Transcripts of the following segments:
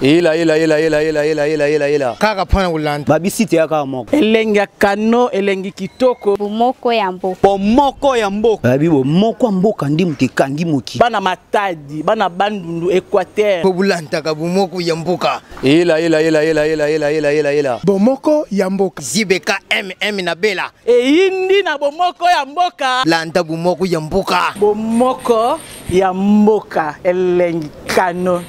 Ila. Kaka pona ulanda. Babisite ya kaka moko. Elengi kano, elengi kitoko. Bomoko ya mboka. Bomoko ya mboka. Babi bomoko ya mboka ndi mutekangi moki. Bana matadi, bana bandundu Équateur. Bobulanta ka bomoko ya mboka. Ila. Bomoko ya mboka. Zibeka MM na bela. Indi na bomoko ya mboka. Lanta bomoko ya mboka. Bomoko ya mboka. Elengi kano.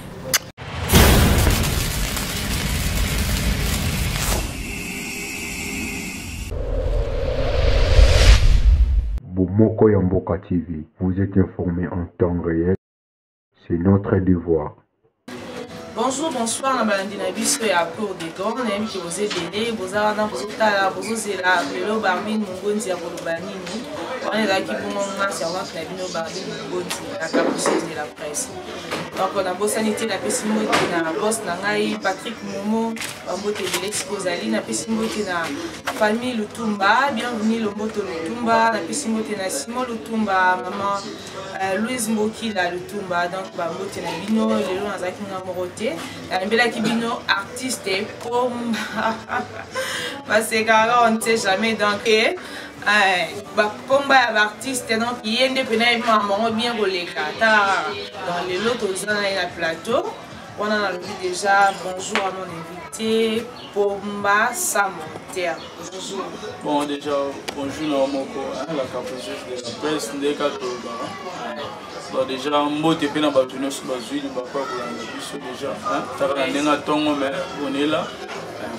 Bomoko ya Mboka TV, vous êtes informés en temps réel, c'est notre devoir. Bonjour, bonsoir, na balandi na biso ya cour des grands, na yemi ki boze dele, boza wana bozo tala, bozo zela, lelo Barbine Mongonzi ya koloba nini. On est là qui pour moi servante na bino Barbine Mongonzi, la capucheuse de la presse. Donc on a bossé sanité na pesimo na boss na ngai Patrick Momo, Bambote Belex Kozali na pesimo na famille Lutumba, bienvenue Lomboto Lutumba, na pesimo na Simon Lutumba, maman Louise Mboki la Lutumba, donc Bambote na bino lelo na zaki na morote. Mbela Kibino, artiste pour parce que on ne sait jamais donc combat artiste donc il y a des pénèbres bien relégés dans les lots aux la plateau. On a déjà bonjour à mon invité Pomba Samonter. Bonjour. Bon déjà bonjour à mon la capucheuse de la presse des Katoba. Bon déjà mot te pena batuno sur bazui ni bakwa kolanda biso déjà hein tara ndenga tongo mais on est là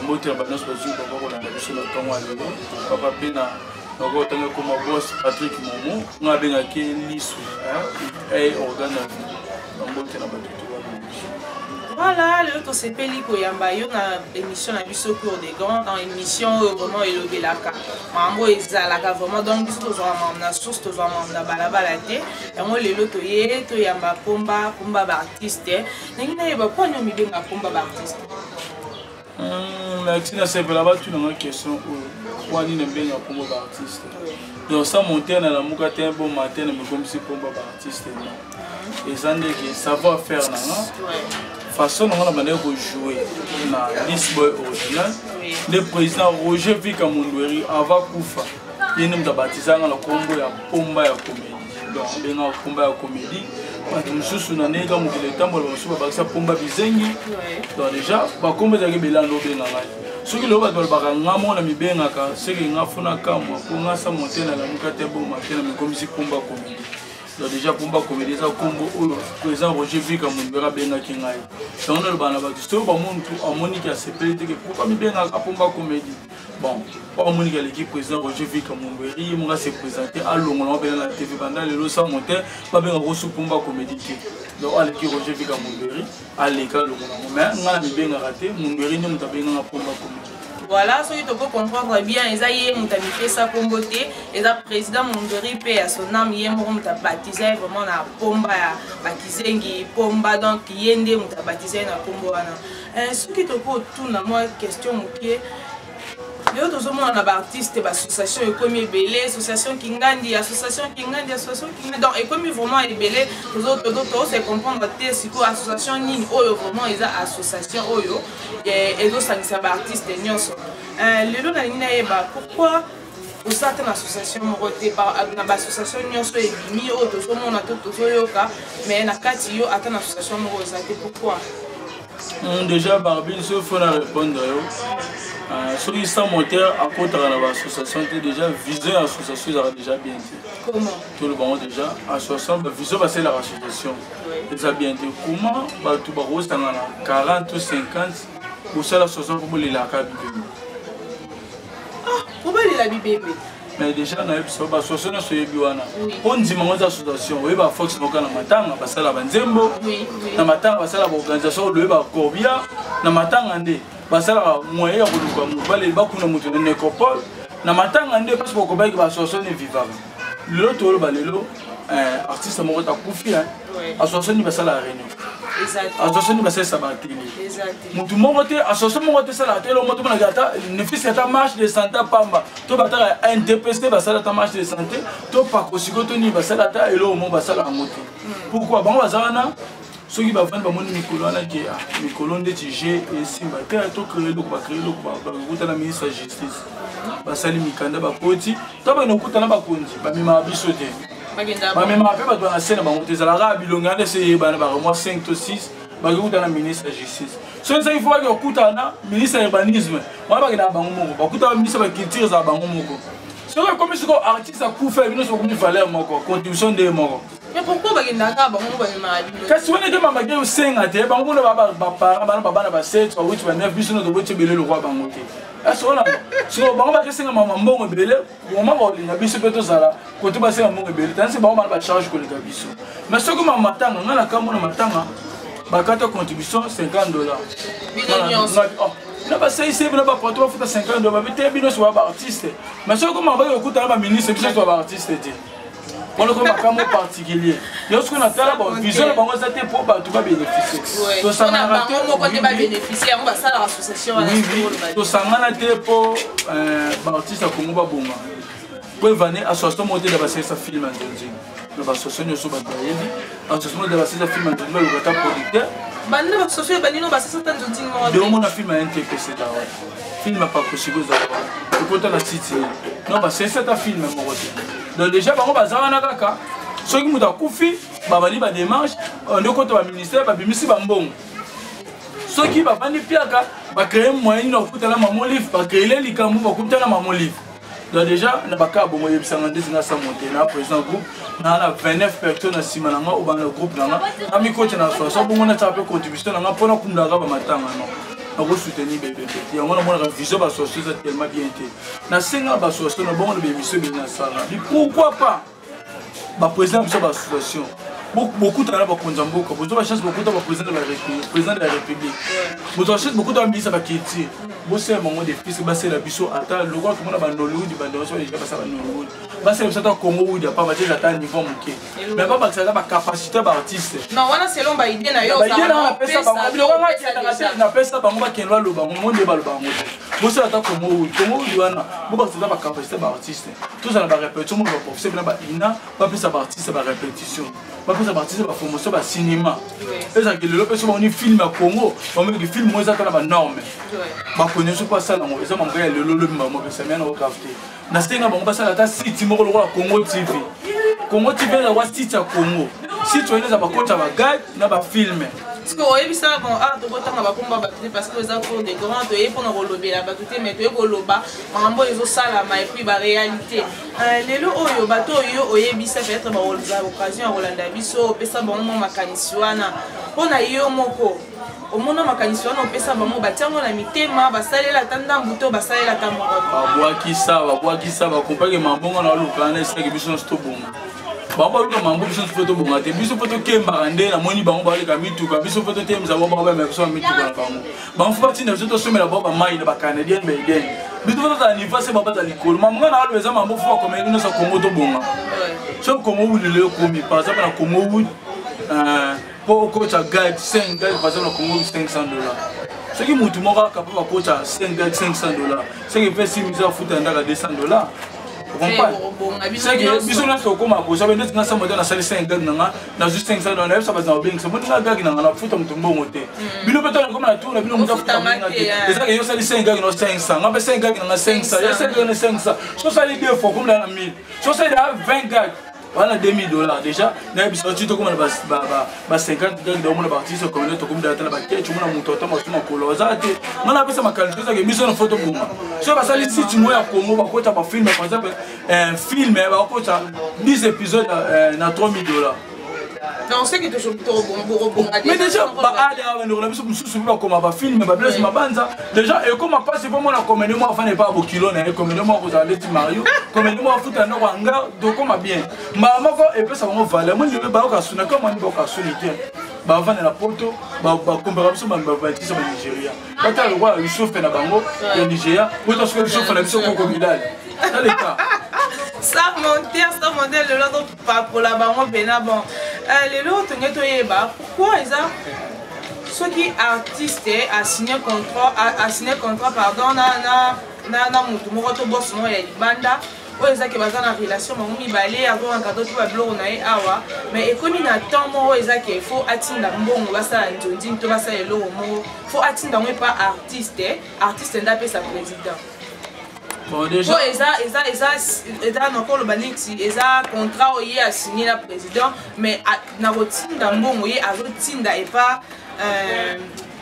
mot te banos bazui bakwa kolanda biso na tongo alelo papa pena donc tongo comme boss Patrick Momo nga benga ke lisu hein et organe mot te na batuto. Voilà, le to sepeli ko yamba yo na émission na biso cour des grands dans émission vraiment élevé la ka. Mambo ezalaka vraiment donc biso to vraiment na source to vraiment na balabala te. Et moi le to ye to yamba pomba artiste. Ningi na yeba kwa nyomi benga pomba artiste. La tina c'est là bas tu na question ou wani na benga pomba artiste. Donc ça monter na la muka te bon matin mais comme si pomba artiste. Et ça n'est que savoir faire na façon dont on a manière de jouer na Lisboy original le président Roger Vika Mundweri avant Koufa il nous a baptisé dans le combo ya pomba ya comédie donc il y a combat ya comédie parce que nous sommes na nega mukile tambo ba suba ba pomba bizengi donc déjà ba combo za belando benga ngai soki lo ba dol ba ngamo na mibenga ka seki ngafuna kamwa ko ngasa monter na la mukate bo matena me komisi pomba comédie. Donc déjà Pomba comédie ça combo président Roger Vika Mundwera benga kingai. Donc on le bana ba tout ba muntu amonika sepelite que pourquoi mi benga Pomba comédie. Bon, pas amonika l'équipe président Roger Vika Mundwera il m'a se présenter à Longolon ben la TV pendant le losa monter pas benga rosu Pomba comédie. Donc à l'équipe Roger Vika Mundwera à l'école Longolon mais ngala mi benga raté Mundwera ni muta benga Pomba comédie. Voilà, ce que tu peux comprendre bien, ils ont fait ça pour beauté. Et le président Mondori paie à son âme, il a baptisé vraiment la pomba, baptisé qui pomba donc il a baptisé la pomba. Ce qui te pose tout dans moi question ok. Les autres hommes on a artiste, association économie belé, association Kingandi, association Kingandi. Donc économie vraiment est belé. Les autres c'est comprendre que c'est quoi association ni oyo vraiment ils a association oyo et donc ça c'est artiste nyonso. Les autres na nina eba pourquoi au sein de l'association moroté par l'association nyonso et mi auto so mona to yoka mais na kati yo attend l'association moroté pourquoi? Déjà Barbine se faut répondre sur les 100 moteurs à côté de l'association déjà visé l'association ça déjà bien dit. Comment? Tout le monde déjà association visé passer la association déjà bien dit. Comment bah tout barreau ça na 40 ou 50 pour ça l'association pour les la bébé. Ah pour les la bébé. Mais déjà na association na so yebiwana. On dit maman association oui ba Fox boka na matanga basala banzembo. Na matanga basala ba organisation le ba Kobia na matanga ndé basala moyen ya koluka mobale bakuna mutu na nécropole na matanga ndé parce que ko ba association est vivable. Le tolo balelo artiste moko ta kufi hein. Association ni basala réunion. Association ni basala sabatini. Mutu moko te association moko te sala te lo moto na gata ne fils ta marche de santé pamba to batara NTPC basala ta marche de santé to pa kosiko to ni basala ta elo mo basala ngote. Pourquoi bango bazana soki bavandi bamoni mikolo wana ke mikolo ndeti g esimba te tocrée eloko bacrée eloko bakokutana ministre ya justice basali mikanda bakoti to bakende kokutana bakonzi bamemaka biso te bamemaka mpe bato na se na bango te ezalaka bilongi wana ese yebana bakamwa 5 to 6 bakokutana ministre ya justice so ezaki fo baki kokutana ministre ya urbanisme wana bakendaka bango moko bakutana ministre ya culture ezala bango moko soki akomi siko artiste akufa bino sokomi valeur moko contribution nde moko. Mais pourquoi bagenda bango bamemaka bino kasi wana ete mamaki osenga te bango kuna bapara bana babana ba 7 ba 8 ba 9 biso noto boti ebele lokwa bango te asi wana siko bango bakesenga mama mbongo ebele moma baolinga biso mpe tozala kote basenga mbongo ebele tanisi bango bana bacharge koleka biso mais soki mama matanga ngai nakamona matanga bakata contribution $50 na basaisi bino bapoto bafuta $50 babite bino so baartiste mais soki mama baki okutana baministre biso so baartiste te on a comme un particulier. Lorsqu'on a fait la vision, on a été pour bénéficier. On a bénéficié, on va ça l'association. Oui, on a été pour artiste à Congo Baboma. Pour venir association monter de passer sa film en Zonzing. L'association de Sobatayeli, association de passer sa film en Zonzing, le gâteau producteur. Bande association Banino passer sa Zonzing. De mon film à NTPC d'ailleurs. Film à pas possible d'avoir. Le côté la cité. Non, c'est un film à mon côté. Donc déjà, on va faire un kaka. Ceux qui ont koufi, babali ba démarche, on est contre le ministère, babimisi bambong. Ceux qui va vendre piaka, va créer un moyen de couper la maman livre, va créer les likamou, va couper la maman livre. Donc déjà, on n'a pas qu'à bon moyen de s'engager dans sa montée. On a présent groupe, on a 29 personnes à Simalanga ou dans le groupe là. On a mis coach dans la soirée. Ça pour moi, on a fait contribution, on a pour nous comme d'arab matin non. On va soutenir bébé. Et on a mon vision va sortir tellement bien été. Na senga va sortir, on a bon le bébé sur bien ça. Pourquoi pas? Ba président de l'association. Beaucoup de gens qui ont beaucoup de chance, beaucoup de présidents de la République. Beaucoup de chance, beaucoup de ministres qui ont bossé à un moment de fils, bassé la biso, attends, le roi, comment on a Nollywood, il va déjà passer à Nollywood. Bassé le Congo, il n'y a pas battu la taille niveau manqué. Mais pas parce que ça a capacité d'artiste. Non, on a selon l'idée, on appelle ça par moi qui est là, le monde de Balbamo. Vous savez, Congo, il y a une capacité d'artiste. Tout ça, on va répéter, tout le monde va profiter, il n'a pas plus d'artiste, c'est la répétition. Ça partie de la formation de cinéma. Et ça que le person on film à Congo, on met des films moins à la norme. Ba connaissez pas ça là, on ça m'envoyer le maman que ça mène au café. Na stenga ba ngasa la ta site mo lo Congo TV. Congo TV la wa site à Congo. Si tu es là ba kota ba guide na ba film. Parce que oyebi ça bon ah to botanga ba komba ba parce que ça pour des grands to pour na lobela ba tout mais to koloba mambo ezo sala ma et puis ba réalité. Lelo oyo bato oyo oyebi ça peut être ba occasion Rolanda biso pesa ba mo makanisi wana pona yo moko omona makanisi wana pesa ba mo batiango na mitema basalela tanda mbuto basalela tamoko babwaki ça ba compagnie mambongo na lukana esaki biso sto bongo bamba luka mambo biso photo bonga te biso photo kemba ndé na moni bango ba leka mituka biso photo temza ba ba me biso mituka na bango bango fati na biso to somela ba mai na ba canadien be den biso photo za anniversaire ba ba za likolo mambo na alweza mambo fo ko meli no sa Congo to bonga so Congo wulile komi par exemple na Congo wul pour coach à guide 5 gars par exemple na Congo $500. Ce qui mutu moko capable ba coach à 5 gars $500. Ce qui fait 6 000 foot ndaka $200. C'est que biso na soko ma ko sabe ndeti ngasa modela sali 5 gag nanga na juste $500 na ça bazana bing so modela gag nanga na futa mutumbo mote bino beto comme na tour na bino muta futa nanga c'est ça que yo sali 5 gag no 500 ngabe 5 gag nanga 500 ya 5 gag na 500 so sali 2 fois comme na 1000 so sali 20 gag voilà $2000 déjà na biso tu to comme ba 50 gag de mon artiste comme le to comme data na ba ke tu mona mutoto ma tuma koloza te mana pesa makalito ça que biso na photo bonga so ba sali site mo ya Congo ba kota ba film par exemple un film ba kota 10 épisodes na $3000. Non, c'est que tu es bon. Mais déjà, comme un film, déjà, et comme pas c'est pas moi la comédie, moi, enfin, n'est pas au kilo, la comédie, moi, vous allez Mario, comédie, moi, fout un hangar, donc comme bien. Maman, et puis ça va me valer. Moi, je vais pas au Kasuna, comme on va au Kasuna. Bah, avant la poto, bah, comparaison, bah, bâti sur le Nigeria. Quand tu as le roi, il chauffe la bango, le Nigeria, ou tu as le chauffe la mission au Comidal. Dans les cas. Ça monte le lot pour la banque bon les lots pourquoi ils ont ceux qui artistes a signé contrat pardon na mutu moko to boss no ya banda oyo ezaki baza na relation bango mibale akokanka to mpe babiloko na ye awa mais ekomi na temps moko ezaki fo atinda mbongo basala nzondini to basala eloko moko fo atinda yango epa artiste nde apesa président bon déjà eza nakoloba neti eza contrat oyo ye asigné na président mais nakotinda mbongo ye azotinda epa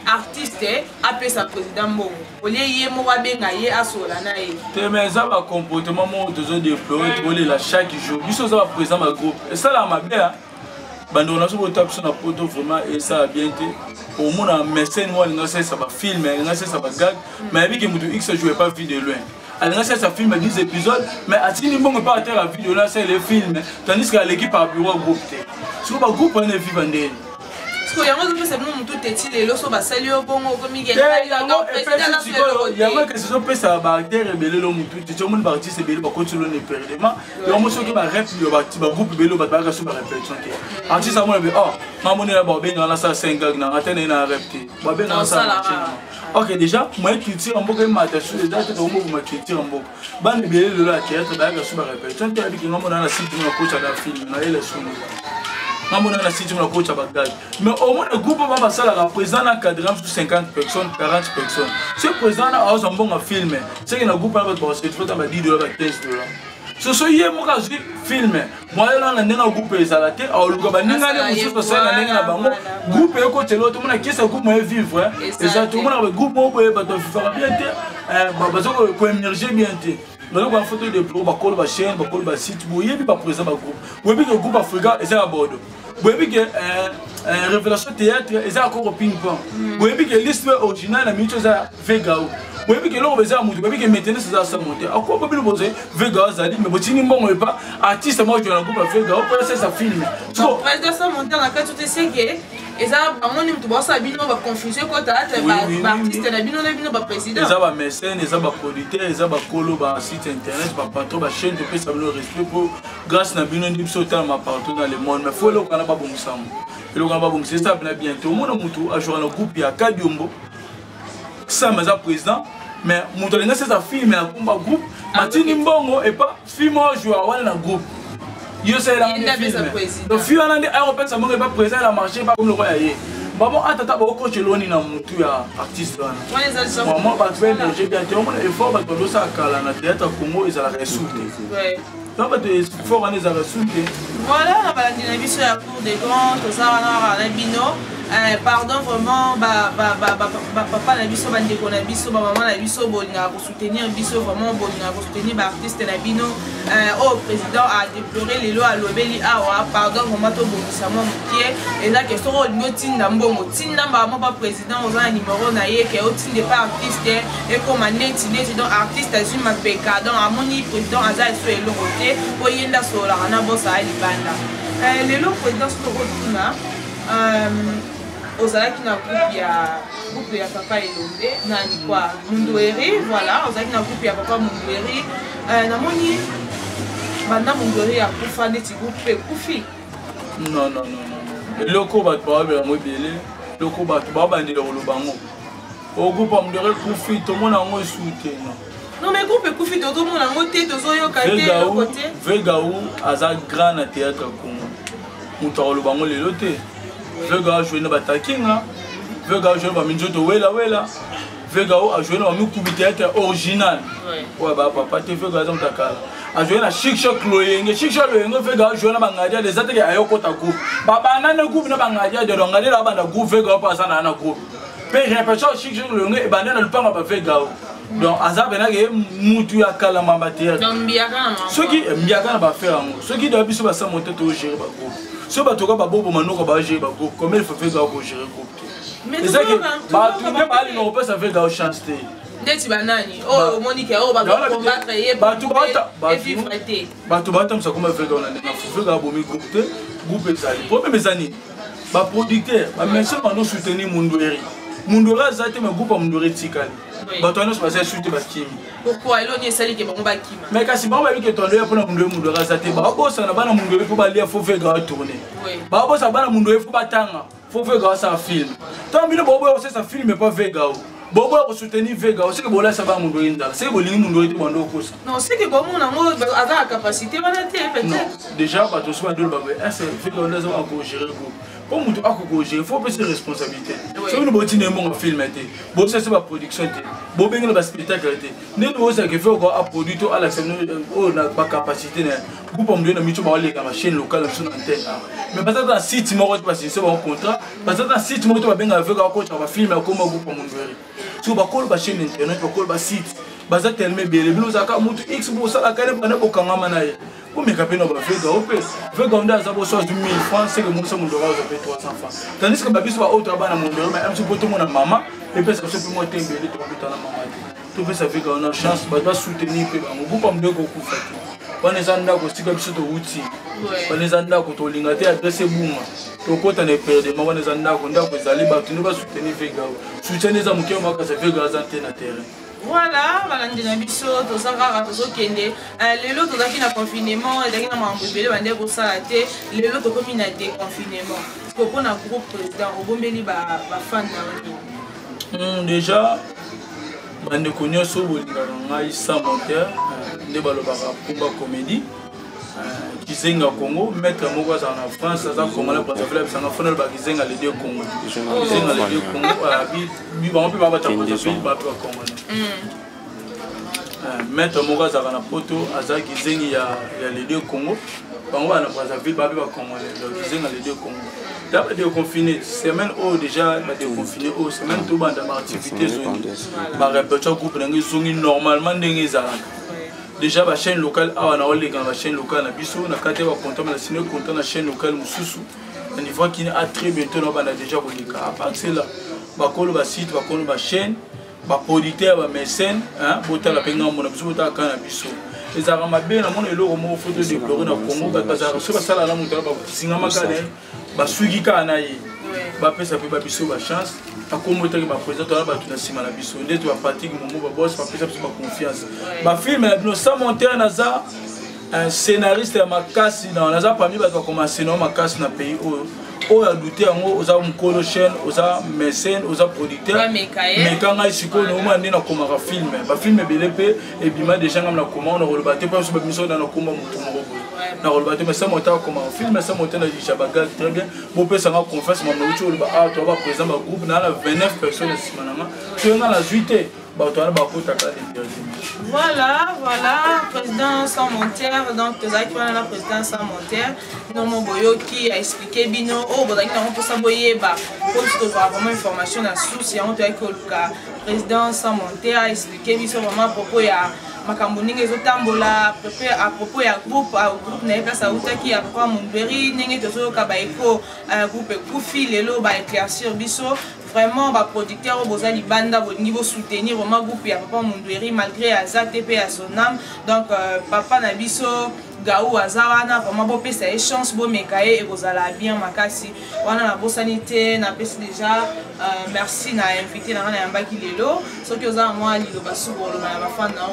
artiste apesa président mbongo olie ye moko abenga ye asola na ye te mais eza bacomportement moko tozodéploye tokolela chaque jour biso oza baprésident bagroupe esalaka mabe bandeko na biso botala biso na poto vraiment esala bien te omona mécène moko alinga asalisa bafilme alinga asalisa bagag mais ayebiki moto x joue pas vie de loin alinga asalisa filme 10 épisodes mais atindi mbongo epa atere ya video na asala filme tandis que aleki par bureau groupe te siko bagroupe wana eviva ndeni yango ezopesa bino motu teti lelo so basali yo bongo yango ekesi ezopesa baacteur ebele lo motu teti omoni baartiste ebele bakoti lo na eperdement yango soki barep bagroupe ebele bato bayaka so barépétition te artiste amona be mamonela babengaka nasala 5 gag nanga te naye na rep te babengaka nasala ok déjà moye culture mboka emata so eza te tomoboma culture mboka bana ebele lelo ya théâtre bayaka so barépétition te yabikinga mona na site mo na kocaka filme na ele sunu namona na site na coach bagage mais au moins le groupe va passer la président encadré sur 50 personnes 40 personnes ce président a un bon film c'est que le groupe va passer il faut $10 $15 ce so yé mo ka film moi là na ndena groupe ezalate au luka baninga ne mususu sala ndenge na bango groupe eko telo to mona kisa groupe mo vivre exactement na groupe mo boye bato vivre bien te bazoko ko émerger bien te donc on photo de pro ba kolo ba chaîne ba kolo ba site bo yebi ba président ba groupe bo yebi que groupe Africa eza à Bordeaux bo yebi que révélation théâtre eza encore au ping pong bo yebi que liste originale na micho za Vegao bo yebi que lo beza mutu bo yebi que maintenant ça ça monter akwa bo bilo boze Vegao zali mais bo tini mbongo e pas artiste mo jo na groupe Vegao pour ça film so président ça monter na ka tout c'est que eza bango ni mutu bosa bino ba confusion ko ta ba artiste na bino ba président eza ba mécène eza ba producteur eza ba kolo ba site internet ba patron ba chaîne de pesa le respect pour grâce na bino ndi biso tala partout dans le monde mais faut le kana ba bongisamo le kana ba bongisa ça bien bientôt mona mutu a jouer na groupe ya Kadiombo ça mais za président mais mutu lenga ça film ya kumba groupe matini mbongo et pas film joueur wana na groupe yo c'est la le film wana ndi aéroport ça monge pas président la marché pas comme le roi yé babo atata ba coach loni na mutu ya artiste wana moi ba tu énergie bien te on effort ba to ça kala na théâtre Congo ezala résulté ouais donc ba te effort wana ezala résulté voilà na ba la biso ya cour des grands to ça wana na bino pardon vraiment papa na biso bandeko na biso maman na biso bolinga ko soutenir biso vraiment bolinga ko soutenir ba artiste na bino au président a déploré les lois lobeli awa pardon vraiment to bongisa mo mukie eza que soro ngotinda mbongo tinda maman pas président oza numéro na ye ke otinde pas artiste et comme neti donc artiste azui mapeka donc amoni président aza so elorote po yenda sola na bosa ali banda lelo président so rotuna ozalaki na groupe ya papa Elombe nani kwa Mundweri voilà ozalaki na groupe ya papa Mundweri namoni banda Mundweri ya kufa neti groupe kufi non loko bato ba mo belé loko bato ba bandela ko lobango o groupe Mundweri kufi to mona ngo esute non mais groupe kufi to mona ngo te to zo yo kate côté Vegao aza grand na théâtre Congo muto ko lobango lelo te Vegao joué na batakinga Vegao joué ba minjoto wela Vegao a joué na mikubi théâtre original ouais ba papa te Vegao za mtakala a joué na Chic Choc Loyenge Vegao joué na bangadia les attaques ayoko ta groupe baba nana groupe na bangadia de ngade la banda groupe Vegao pasa na groupe pe répétition Chic Choc Loyenge e banda na lupanga ba Vegao donc azaba na ke mutu ya kala mamba théâtre donc mbiaka na ba faire ceux qui doivent biso ba sa monter to gérer ba groupe ce bateau ba bobo manoko ba gérer ba groupe comment il faut faire pour gérer groupe mais c'est ça que ba tout même aller on peut ça faire dans chance té ndeti banani oh Monica oh ba combattre et ba tout ba vivre té ba tout ba tam ça comment faire dans na faut faire bomi groupe té groupe ezali problème ezani ba producteur ba monsieur mano soutenir Mundweri zate me groupe Mundweri tikali ba to no se passer soutenir ba kimi pourquoi eloni esali ke bango ba kima mais kasi ba ba ke tondo ya pona Mundweri zate ba bosa na bana Mundweri faut ba lia faut faire tourner ba bosa bana Mundweri faut ba tanga faut faire ça film tant bino bobo c'est ça film mais pas Vegao Bobo a soutenir Vega, c'est que Bola ça va mon doyen. C'est que Bolingi mon doyen bando kosa. Non, c'est que bon mon amour a la capacité peut-être. Déjà pas tout soit de babé. C'est Vega on doit encore gérer le groupe. Comme tu as gérer, il faut prendre ses responsabilités. Si nous botine mon film été. Bon ça c'est pas production été. Bon ben le spectacle été. Ne nous ça que fait encore à produire à la scène on n'a pas capacité groupe on donne mitu ba les la chaîne locale sur antenne. Mais parce que dans site mo pas c'est un contrat. Parce que dans site mo ba ben avec coach on va filmer comme groupe on veut. So ba call ba chaîne internet ba call ba site. Baza tellement bien les blues aka mutu x pour ça la kane bana bokanga manaye. Comme mes capines va faire groupe. Fait comme dans ça bosse 1000 francs c'est que mon ça mon doit payer 300 francs. Tandis que babi soit autre bana mon doit mais un petit peu tout mon maman et puis ça peut moi tembele to putain la maman. Tout fait ça fait qu'on a chance ba soutenir pe ba mon groupe am de ko ku fati. Wanezanda ko sika biso to uti. Wanezanda ko to linga te adresse bunga. To kota ne perde ma wanezanda ko ndako ezali ba tu ne ba soutenir Vega. Soutenir za mukeo maka sa Vega za antenne terrain. Voilà, balandina biso tozaka tozokende lelo tozaki na confinement ezaki na mambo ebele bande kosala te lelo tokomi na déconfinement parce que mpona groupe président obombeli bafan na déjà bandeko nyonso bolingaka ngai sans monteur nde balobaka pumba comédie Kizenga Congo, maître moko azala na France aza Congolais Brazzaville bisanga fona ba Kizenga les deux Congo. Kizenga les deux Congo bi ba mpe ba ba Brazzaville ba pa Congolais. Maître moko azala na poto aza Kizenga ya les deux Congo. Bango na Brazzaville ba pa Congolais. Donc Kizenga les deux Congo. D'abord de confiner semaine au déjà ba de confiner au semaine tout banda ma activité zone. Ba répétition groupe ngi zongi normalement ndenge ezala. Déjà la chaîne locale a la chaîne locale na biso na kate ba content na signer content na chaîne locale mususu on voit qu'il a très bientôt on a déjà bolika à part cela ba kolo ba site ba kolo ba chaîne ba producteur ba mécène hein bota la penga mona biso bota kana biso ezaka mabe na mona eloko mo photo de déplorer na Congo ba bazaka so ba sala na mutala ba singa makane ba sugi kana yi ba pesa pe ba biso ba chance comme tu as présenté la batte na sima na biso nde tu vas pratique mon mot boss pas pesa ba confiance ba film na sans monter naza un scénariste ya makasi dans naza parmi ba commencer na makasi na pays o ya douter yango oza mkolo chaîne oza mécène oza producteur mais quand il siko no mande na komaka film ba film belé pe et bima déjà ngam na comment on roloba te pas so ba mission na komba mutu moko na roloba te mais ça monter comme un film ça monter na Jabaga très bien bon peut ça confiance mon mutu roloba ah tu vas présent ba groupe na la 29 personnes simanama tu na la juité ba to na ba kota ka de voilà président sans monteur donc tozaki wana la président sans monteur Norman Boyoki a expliqué bino oh bozaki na on peut saboyer ba pour que tu vraiment information na source ya on te que le président sans monteur a expliqué biso vraiment à propos ya makambo ninge ezotambola à propos ya groupe na place autaki après Montberry ninge tozoyoka ba eko groupe ekufi lelo ba éclaircir biso vraiment ba producteur bozali banda bolingi bo soutenir vraiment groupe ya papa Montberry malgré azate pe à son âme donc papa na biso Gaou Azawana vraiment bo pesa e chance bo mekaye et bozala bien makasi wana na bosanité na pesa déjà merci na invité na yambaki lelo soki oza moi lilo basuko lo na bafana na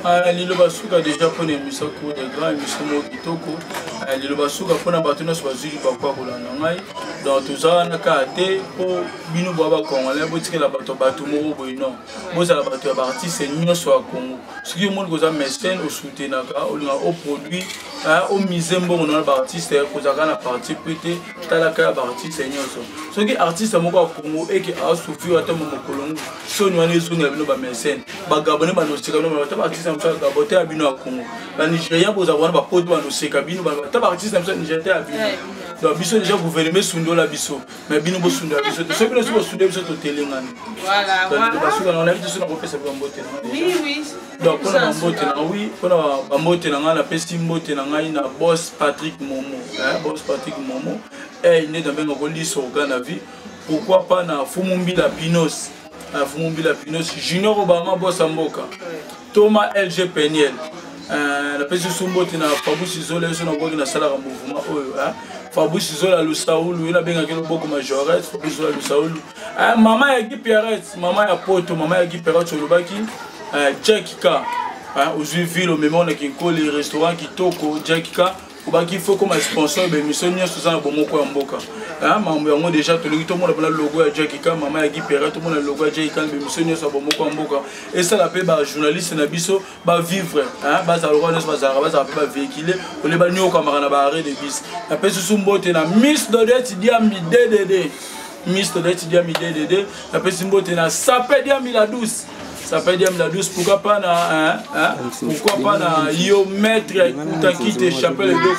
badola lilo basuka déjà pour une émission court de grand émission mo kitoko lilo basuka pour na batuna so bazuli bakwa kolanda ngai donc toza na kate po bino baba congolais botikela bato mo boino bozala bato ya artiste nyonso ya Congo soki monde koza mécène au soutenaka au produit au misembo on ba artiste kozaka na partie pété talaka ba artiste nyonso soki artiste moko Congo et qui a souffert ata mo kolongo so nyane zunga bino ba mécène ba gabonais ba no sika no ba artiste mso gabote ya bino ya Congo ba Nigeria boza wana ba poto ba no sika bino ba ta artiste mso Nigeria ya bino donc biso déjà gouvernement sundo la biso mais bino bo sundo la biso so bino so sundo biso to telengana voilà parce que on a vu sur la repère ça va mbote oui donc on a mbote na oui on a mbote na ngana pesi mbote na ngai na boss Patrick Momo boss Patrick Momo et il est dans bengo liso na vie pourquoi pas na Fumumbila Pinos Junior Obama boss Mboka Thomas LG Peniel la pesi mbote na Fabrice Zola so na boki na sala mouvement oyo Fabrice Zola Lusaulu il a bien quelque beaucoup majorette Fabrice Zola Lusaulu maman ya Guy Perret maman ya Poto maman ya Guy Perret Cholobaki Jack Ka aux ville au même on a qui colle les restaurants qui toko Jack Ka il faut comme sponsor de mission sur ça bomoko ya mboka maman déjà tout le monde a le logo à Jackie Khan maman Guy Perret tout le monde a le logo à Jackie Khan mission sur bomoko ya mboka et ça la paix ba journaliste na biso ba vivre ba za loko na ba ba véhiculer on les ba nyo kamera na ba arrêt de bis la paix sous mbote na Miss Dodette Diami DDD Miss Dodette Diami DDD la paix mbote na Sapé Diami la douce. Ça peut dire la douce, pourquoi pas na yo maître Koutaki te chapelle les deux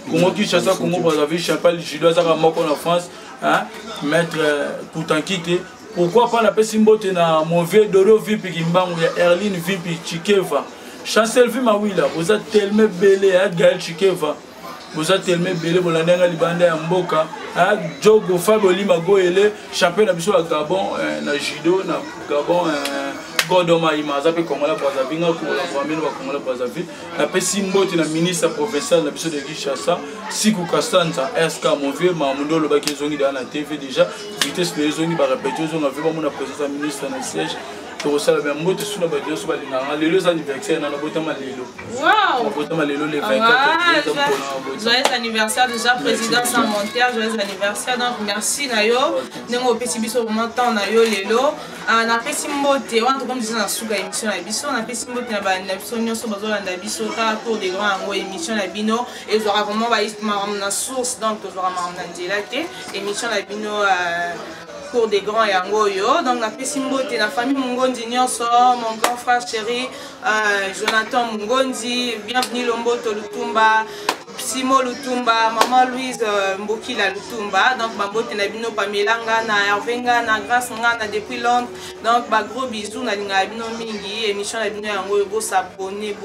Congo qui chasse Congo Brazzaville chapelle judo ça moko en France maître Koutaki te pourquoi pas na pesimbo te na mauvais Dodo Vipi Kimbangu ya Erline Vipi Chikeva chancel vi mawila vous êtes tellement belé Gaël Chikeva vous êtes tellement belé pour la nenga libanda ya mboka Jogo Fabio Lima Goele chapelle na biso à Gabon na judo na Gabon Godoma Imaza pe Kongola Brazzaville ko la famille wa Kongola Brazzaville la pe simbote na ministre provincial na biso de Kinshasa Siku Kastanza SK mon vieux Mamundo le baki zongi dans la TV déjà vitesse les zongi ba répéter zongi avec mon président ministre na siège pour ça la même moto sur la bateau sur balina les anniversaire na botama lelo waouh botama lelo le 24 joyeux anniversaire déjà président sans monter joyeux anniversaire donc merci na yo nengo pesi biso vraiment temps na yo lelo na pesi mbote on comme disait na suka émission na biso na pesi mbote na ba na biso nyonso bazolanda biso ka tour des grands ngo émission na bino et aura vraiment ba na source donc aura na ndela émission na bino cours des grands yangoyo donc la pesimbote la famille Mungondi nyonso mon grand frère chéri Jonathan Mungondi bienvenue Lomboto Lutumba Simo Lutumba maman Louise Mbokila Lutumba donc bambote na bino Pamelanga na Hervenga na Grâce ngana depuis Londres donc ba gros bisous na linga bino mingi émission na bino yangoyo bo s'abonner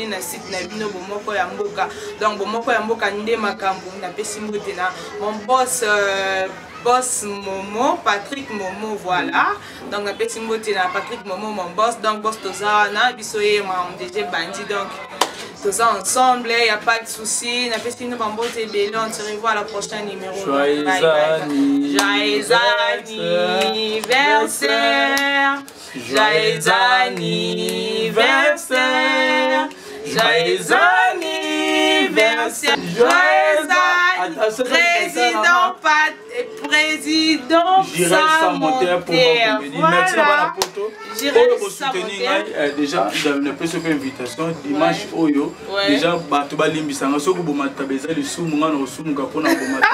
na site na bino bomoko ya mboka donc bomoko ya mboka nde makambo na pesimbote na mon boss Momo, Patrick Momo, voilà. Donc, la petite mbote na Patrick Momo, mon boss. Donc, boss Tozana, Bissoye, mon DG Bandi. Donc, tout ça ensemble, il n'y a pas de souci. La petite mbote est belle. On se revoit à la prochaine numéro. Joyeux anniversaire. Joyeux anniversaire. Joyeux anniversaire. Président Samonter pour merci à la poto pour soutenir déjà dans le plus de invitation dimanche oyo déjà bato balimbisanga soko bomata beza le sumu ngana osumuka pona bomata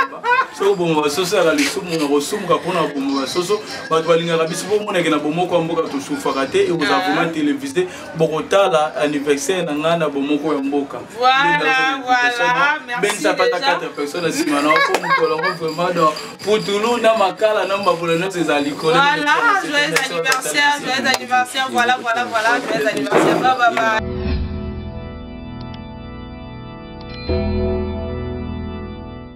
soko bomba soso ala le sumu ngana osumuka pona bomba soso bato balingaka biso bomona ke na bomoko mboka to sufaka te et vous avez vraiment télévisé bokotala anniversaire na ngana bomoko ya mboka voilà merci déjà 4 personnes simana pour mukolongo vraiment pour Toulouse na makala na mbabula na zali kola voilà joyeux anniversaire voilà joyeux anniversaire bye bye